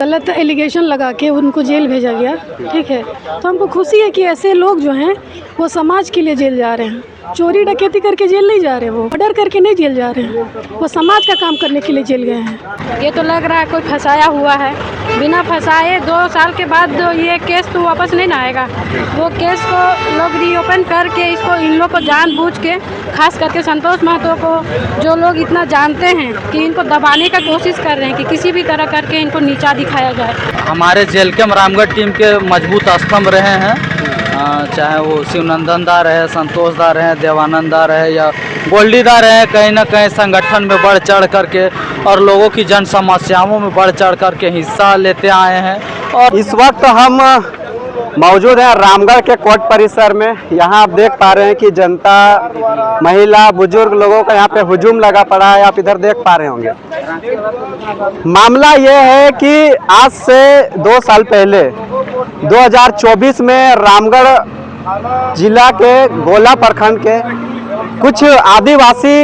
गलत एलिगेशन लगा के उनको जेल भेजा गया। ठीक है, तो हमको खुशी है कि ऐसे लोग जो हैं वो समाज के लिए जेल जा रहे हैं। चोरी डकैती करके जेल नहीं जा रहे, वो मर्डर करके नहीं जेल जा रहे हैं, वो समाज का काम करने के लिए जेल गए हैं। ये तो लग रहा है कोई फंसाया हुआ है। बिना फंसाए 2 साल के बाद ये केस तो वापस नहीं ना आएगा। वो केस को लोग रीओपन करके इसको इन लोग को जानबूझ के, खास करके संतोष महतो को जो लोग इतना जानते हैं कि इनको दबाने का कोशिश कर रहे हैं कि किसी भी तरह करके इनको नीचा दिखाया जाए। हमारे जेल के रामगढ़ टीम के मजबूत स्तंभ रहे हैं, चाहे वो शिवनंदन दा रहे, संतोष दा रहे, देवानंद दा रहे या गोल्डी दा रहे, कहीं ना कहीं संगठन में बढ़ चढ़ करके और लोगों की जन समस्याओं में बढ़ चढ़ करके हिस्सा लेते आए हैं। और इस वक्त हम मौजूद हैं रामगढ़ के कोर्ट परिसर में। यहाँ आप देख पा रहे हैं कि जनता, महिला, बुजुर्ग लोगों का यहाँ पे हुजूम लगा पड़ा है। आप इधर देख पा रहे होंगे। मामला ये है कि आज से 2 साल पहले 2024 में रामगढ़ जिला के गोला प्रखंड के कुछ आदिवासी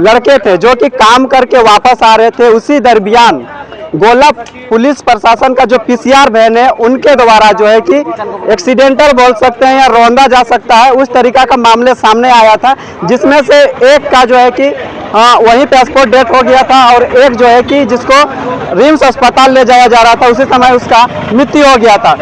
लड़के थे जो कि काम करके वापस आ रहे थे। उसी दरमियान गोला पुलिस प्रशासन का जो पीसीआर वैन है उनके द्वारा जो है कि एक्सीडेंटल बोल सकते हैं या रौंदा जा सकता है, उस तरीका का मामले सामने आया था, जिसमें से एक का जो है कि वहीं पे स्पॉट डेथ हो गया था और एक जो है कि जिसको रिम्स अस्पताल ले जाया जा रहा था उसी समय उसका मृत्यु हो गया था।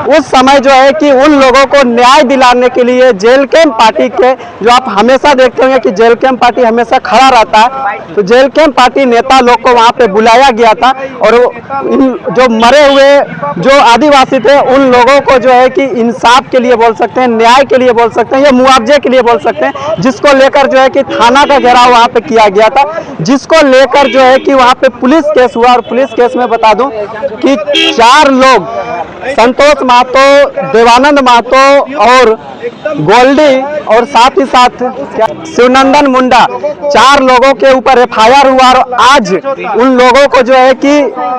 उस समय जो है कि उन लोगों को न्याय दिलाने के लिए जेल कैंप पार्टी के, जो आप हमेशा देखते होंगे कि जेल कैंप पार्टी हमेशा खड़ा रहता है, तो जेल कैंप पार्टी नेता लोग को वहाँ पे बुलाया गया था और जो मरे हुए जो आदिवासी थे उन लोगों को जो है कि इंसाफ के लिए बोल सकते हैं, न्याय के लिए बोल सकते हैं या मुआवजे के लिए बोल सकते हैं, जिसको लेकर जो है कि थाना का घेराव वहाँ पे किया गया था, जिसको लेकर जो है कि वहाँ पे पुलिस केस हुआ। और पुलिस केस में बता दूं कि 4 लोग, संतोष महतो, देवानंद महतो और गोल्डी और साथ ही साथ शिवनंदन मुंडा, 4 लोगों के ऊपर एफआईआर हुआ और आज उन लोगों को जो है कि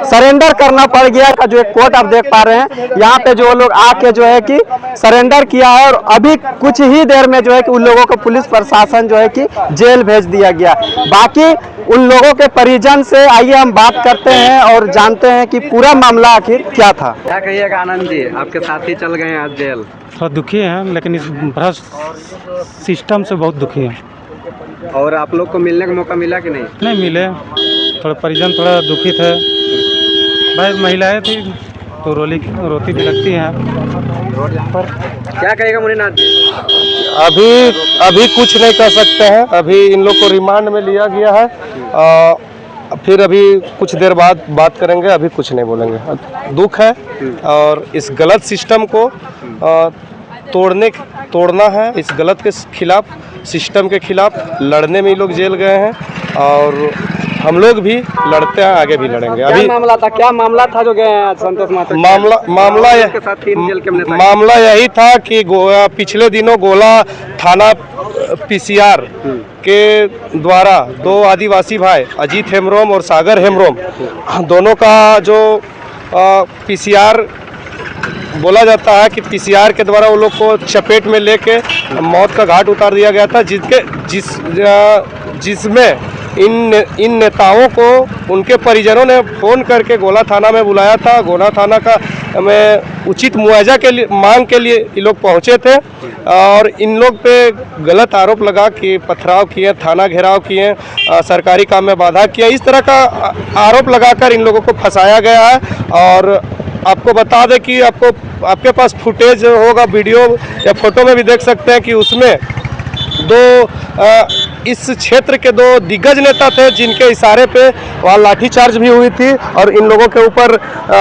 सरेंडर करना पड़ गया का जो एक कोर्ट आप देख पा रहे हैं। यहाँ पे जो लोग आके जो है कि सरेंडर किया है और अभी कुछ ही देर में जो है कि उन लोगों को पुलिस प्रशासन जो है कि जेल भेज दिया गया। बाकी उन लोगों के परिजन से आइए हम बात करते हैं और जानते हैं कि पूरा मामला आखिर क्या था। क्या कहिएगा आनंद जी, आपके साथी चल गए हैं आज जेल? थोड़ा दुखी हैं, लेकिन इस भ्रष्ट सिस्टम से बहुत दुखी हैं। और आप लोग को मिलने का मौका मिला कि नहीं? नहीं मिले, थोड़ा परिजन थोड़ा दुखी थे। भाई महिलाएं थी तो रोती भी लगती हैं। क्या कहेगा मुनीनाथ जी? अभी कुछ नहीं कर सकते हैं। अभी इन लोग को रिमांड में लिया गया है, फिर अभी कुछ देर बाद बात करेंगे। अभी कुछ नहीं बोलेंगे। दुख है और इस गलत सिस्टम को तोड़ना है। इस गलत के खिलाफ, सिस्टम के खिलाफ लड़ने में ये लोग जेल गए हैं और हम लोग भी लड़ते हैं, आगे भी लड़ेंगे। अभी क्या मामला था जो गए हैं संतोष महतो? मामला यही था कि पिछले दिनों गोला थाना पीसीआर के द्वारा 2 आदिवासी भाई अजीत हेम्ब्रोम और सागर हेम्ब्रोम, दोनों का जो पीसीआर बोला जाता है कि पीसीआर के द्वारा वो लोग को चपेट में लेके मौत का घाट उतार दिया गया था, जिसमें इन नेताओं को उनके परिजनों ने फ़ोन करके गोला थाना में बुलाया था। गोला थाना का में उचित मुआवजा के लिए मांग के लिए ये लोग पहुंचे थे और इन लोग पे गलत आरोप लगा कि पथराव किए, थाना घेराव किए, सरकारी काम में बाधा किया, इस तरह का आरोप लगाकर इन लोगों को फंसाया गया है। और आपको बता दें कि आपके पास फुटेज होगा, वीडियो या फोटो में भी देख सकते हैं कि उसमें 2 इस क्षेत्र के 2 दिग्गज नेता थे जिनके इशारे पे वहाँ लाठीचार्ज भी हुई थी और इन लोगों के ऊपर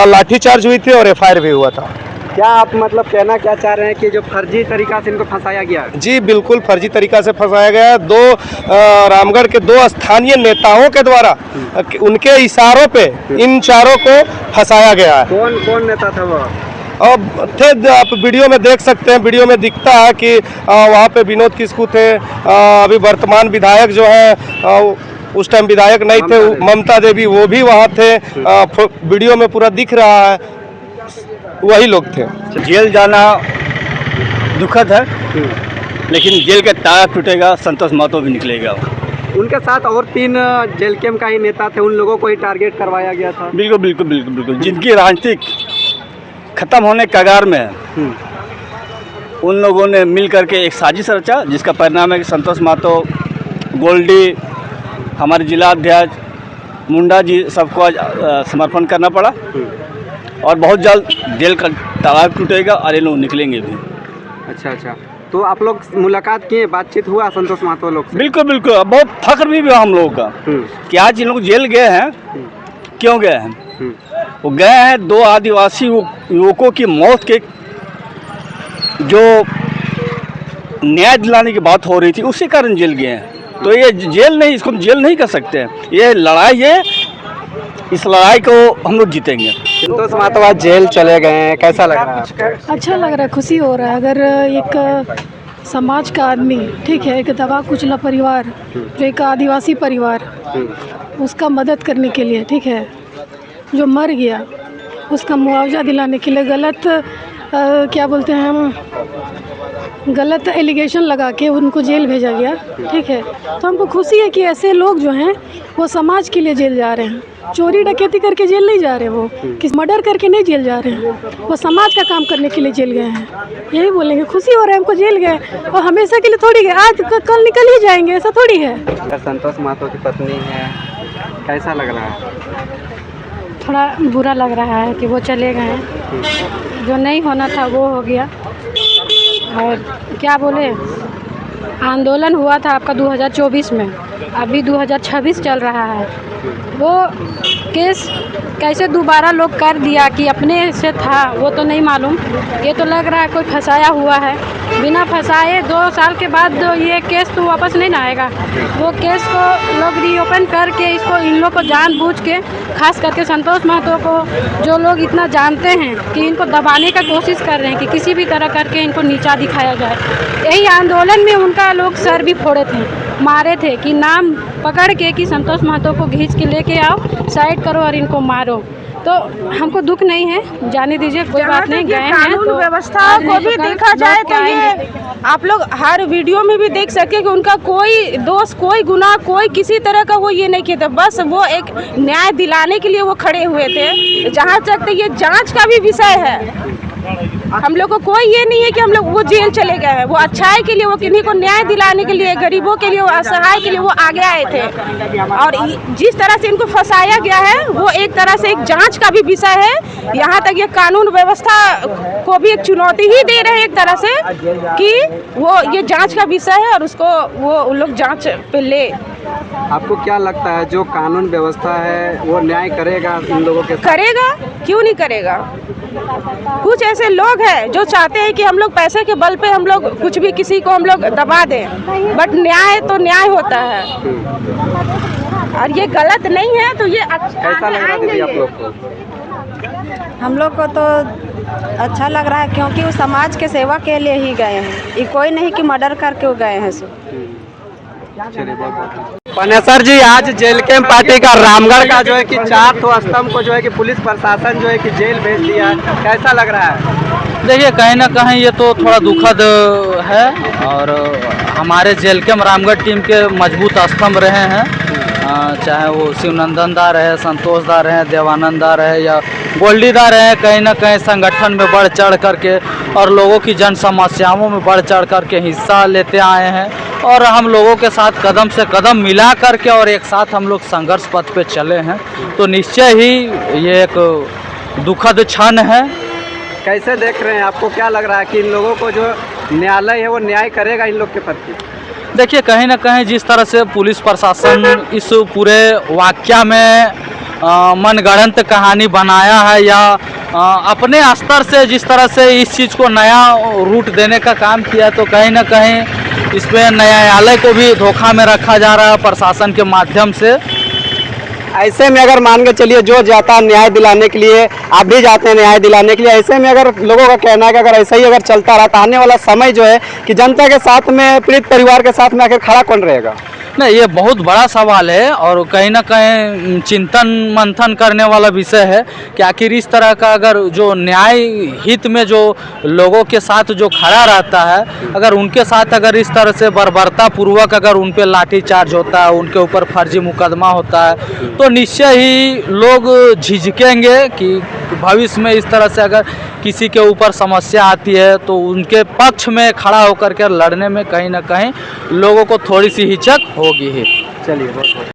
लाठीचार्ज हुई थी और एफआईआर भी हुआ था। क्या आप मतलब कहना क्या चाह रहे हैं कि जो फर्जी तरीका से इनको फंसाया गया? जी बिल्कुल फर्जी तरीका से फंसाया गया है। 2 रामगढ़ के 2 स्थानीय नेताओं के द्वारा उनके इशारों पे इन चारों को फंसाया गया है। कौन नेता था वो? अब थे, आप वीडियो में देख सकते हैं। वीडियो में दिखता है कि वहाँ पे विनोद किस्कू थे, अभी वर्तमान विधायक जो है उस टाइम विधायक नहीं थे, ममता देवी, वो भी वहाँ थे। वीडियो में पूरा दिख रहा है, वही लोग थे। जेल जाना दुखद है, लेकिन जेल के ताला टूटेगा, संतोष महतो भी निकलेगा। उनके साथ और 3 जेल कैंप का ही नेता थे, उन लोगों को ही टारगेट करवाया गया था। बिल्कुल बिल्कुल बिल्कुल बिल्कुल, जिनकी राजनीतिक खत्म होने के कगार में है, उन लोगों ने मिल करके एक साजिश रचा, जिसका परिणाम है कि संतोष महतो, गोल्डी, हमारे जिला अध्यक्ष मुंडा जी सबको आज समर्पण करना पड़ा। और बहुत जल्द जेल का ताला टूटेगा और ये लोग निकलेंगे भी। अच्छा, तो आप लोग मुलाकात किए, बातचीत हुआ संतोष महतो लोग से? बिल्कुल बिल्कुल, बहुत फख्र भी हुआ हम लोगों का कि आज इन लोग जेल गए हैं। क्यों गए हैं? वो गए हैं 2 आदिवासी युवकों की मौत के जो न्याय दिलाने की बात हो रही थी, उसी कारण जेल गए हैं। तो ये जेल नहीं, इसको जेल नहीं कर सकते हैं। ये लड़ाई है, इस लड़ाई को हम लोग जीतेंगे। संतोष महतो आज जेल चले गए हैं, कैसा लग रहा है? अच्छा लग रहा है, खुशी हो रहा है। अगर एक समाज का आदमी, ठीक है, एक दबा कुचला परिवार, जो एक आदिवासी परिवार, उसका मदद करने के लिए, ठीक है, जो मर गया, उसका मुआवजा दिलाने के लिए क्या बोलते हैं हम, गलत एलिगेशन लगा के उनको जेल भेजा गया, ठीक है। तो हमको खुशी है कि ऐसे लोग जो हैं वो समाज के लिए जेल जा रहे हैं। चोरी डकैती करके जेल नहीं जा रहे, वो किस मर्डर करके नहीं जेल जा रहे हैं, वो समाज का काम करने के लिए जेल गए हैं। यही बोलेंगे, खुशी हो रहा है हमको, जेल गए और हमेशा के लिए थोड़ी गए, आज कल निकल ही जाएंगे, ऐसा थोड़ी है। संतोष महतो की पत्नी है, कैसा लग रहा है? थोड़ा बुरा लग रहा है कि वो चले गए हैं। जो नहीं होना था वो हो गया। और क्या बोले, आंदोलन हुआ था आपका 2024 में, अभी 2026 चल रहा है। वो केस कैसे दोबारा लोग कर दिया कि अपने से था, वो तो नहीं मालूम। ये तो लग रहा है कोई फंसाया हुआ है। बिना फंसाए 2 साल के बाद ये केस तो वापस नहीं ना आएगा। वो केस को लोग रीओपन करके इसको, इन लोग को जानबूझ के, खास करके संतोष महतो को जो लोग इतना जानते हैं कि इनको दबाने का कोशिश कर रहे हैं कि किसी भी तरह करके इनको नीचा दिखाया जाए। यही आंदोलन में उनका लोग सर भी फोड़े थे, मारे थे कि नाम पकड़ के कि संतोष महतो को खींच के लेके आओ, साइड करो और इनको मारो। तो हमको दुख नहीं है, जाने दीजिए, कोई बात नहीं, गए हैं। कानून तो व्यवस्था को भी देखा जाए तो ये आप लोग हर वीडियो में भी देख सके कि उनका कोई दोष, कोई गुनाह, कोई किसी तरह का वो ये नहीं किया था। बस वो एक न्याय दिलाने के लिए वो खड़े हुए थे। जहाँ तक ये जांच का भी विषय है, हम लोग को कोई ये नहीं है कि हम लोग वो जेल चले गए हैं। वो अच्छाई के लिए, वो किन्हीं को न्याय दिलाने के लिए, गरीबों के लिए, वो असहाय के लिए वो आगे आए थे। और जिस तरह से इनको फंसाया गया है, वो एक तरह से एक जांच का भी विषय है। यहाँ तक ये कानून व्यवस्था को भी एक चुनौती ही दे रहे हैं एक तरह से कि वो ये जांच का विषय है और उसको वो लोग जांच पे ले। आपको क्या लगता है जो कानून व्यवस्था है वो न्याय करेगा इन लोगों के? करेगा, क्यों नहीं करेगा। कुछ ऐसे लोग हैं जो चाहते हैं कि हम लोग पैसे के बल पे हम लोग कुछ भी किसी को हम लोग दबा दें, बट न्याय तो न्याय होता है और ये गलत नहीं है। तो ये कैसा लग रहा है दीदी आप लोग को? हम लोग को तो अच्छा लग रहा है, क्योंकि वो समाज के सेवा के लिए ही गए हैं। ये कोई नहीं कि मर्डर करके वो गए हैं। पनेसर जी, आज जेल कैंप पार्टी का रामगढ़ का जो है कि 4 स्तंभ को जो है कि पुलिस प्रशासन जो है कि जेल भेज दिया है, कैसा लग रहा है? देखिए, कहीं ना कहीं ये तो थोड़ा दुखद है। और हमारे जेल कैंप रामगढ़ टीम के मजबूत स्तंभ रहे हैं, चाहे वो शिवनंदन दा रहे, संतोष दा रहे, देवानंद दा रहे या गोल्डी दा रहे, कहीं ना कहीं संगठन में बढ़ चढ़ करके और लोगों की जन समस्याओं में बढ़ चढ़ करके हिस्सा लेते आए हैं। और हम लोगों के साथ कदम से कदम मिला करके और एक साथ हम लोग संघर्ष पथ पे चले हैं। तो निश्चय ही ये एक दुखद क्षण है। कैसे देख रहे हैं, आपको क्या लग रहा है कि इन लोगों को जो न्यायालय है वो न्याय करेगा इन लोग के प्रति? देखिए, कहीं ना कहीं जिस तरह से पुलिस प्रशासन इस पूरे वाकया में मनगढ़ंत कहानी बनाया है या अपने स्तर से जिस तरह से इस चीज़ को नया रूट देने का काम किया, तो कहीं ना कहीं इसमें न्यायालय को भी धोखा में रखा जा रहा है प्रशासन के माध्यम से। ऐसे में अगर मान के चलिए जो जाता है न्याय दिलाने के लिए, आप भी जाते हैं न्याय दिलाने के लिए, ऐसे में अगर लोगों का कहना है कि अगर ऐसा ही अगर चलता रहा तो आने वाला समय जो है कि जनता के साथ में, पीड़ित परिवार के साथ में आखिर खड़ा कौन रहेगा? नहीं, ये बहुत बड़ा सवाल है और कहीं ना कहीं चिंतन मंथन करने वाला विषय है कि आखिर इस तरह का अगर जो न्याय हित में जो लोगों के साथ जो खड़ा रहता है, अगर उनके साथ अगर इस तरह से बर्बरता पूर्वक अगर उन पे लाठीचार्ज होता है, उनके ऊपर फर्जी मुकदमा होता है, तो निश्चय ही लोग झिझकेंगे कि भविष्य में इस तरह से अगर किसी के ऊपर समस्या आती है तो उनके पक्ष में खड़ा होकर के लड़ने में कहीं ना कहीं लोगों को थोड़ी सी हिचक होगी ही। चलिए बहुत